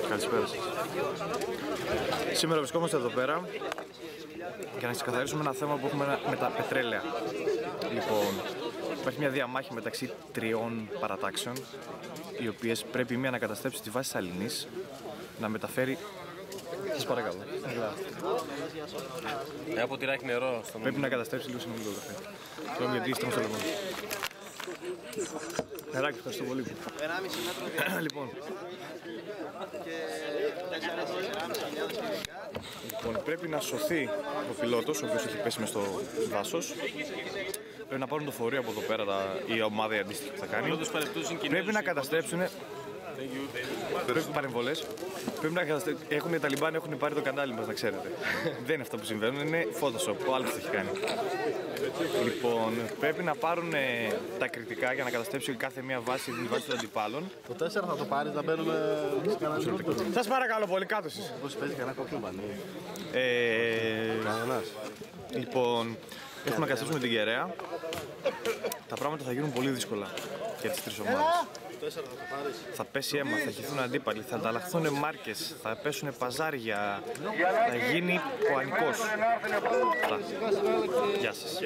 Καλησπέρα σας. Σήμερα βρισκόμαστε εδώ πέρα για να ξεκαθαρίσουμε ένα θέμα που έχουμε με τα πετρέλαια. Λοιπόν, υπάρχει μια διαμάχη μεταξύ τριών παρατάξεων, οι οποίες πρέπει η μία να καταστρέψει τη βάση Σαληνής, να μεταφέρει... Σας παρακαλώ. Από τυράκι νερό στο πρέπει να καταστρέψει λίγο συνολικό καφέ. Τώρα γιατί είστε στο λεμόνι. Νεράκι, ευχαριστώ πολύ. 1,5 μέτρο. Λοιπόν, Και 4,5 λοιπόν, πρέπει να σωθεί ο πιλότος, ο οποίος έχει πέσει μες στο δάσος. Πρέπει να πάρουν το φορείο από εδώ πέρα, η ομάδα η αντίστοιχη που θα κάνει. Πρέπει να καταστρέψουν. Πρέπει παρεμβολές. Πρέπει να καταστρέψουν. Οι Ταλιμπάν έχουν πάρει το κανάλι μας, να ξέρετε. Δεν είναι αυτό που συμβαίνουν, είναι Photoshop. Ο άλλος το έχει κάνει. Λοιπόν, πρέπει να πάρουν τα κριτικά για να καταστρέψει κάθε μία βάση την βάση των αντιπάλων. Το 4 θα το πάρεις, να μπαίνουμε σε κανένα λεπτό. Σας παρακαλώ πολύ, κάτω εσείς. Πώς παίζει κανένα κόκκινο μπανί. Κανένας. Λοιπόν, έχουμε να καταστρέψουμε την Κεραία. Τα πράγματα θα γίνουν πολύ δύσκολα για τις τρεις ομάδες. Το 4 θα το πάρεις. Θα πέσει αίμα, θα χυθούν αντίπαλοι, θα ανταλλαχθούν μάρκες, θα πέσουν παζάρια, θα γίνει πανικός. Γεια σας.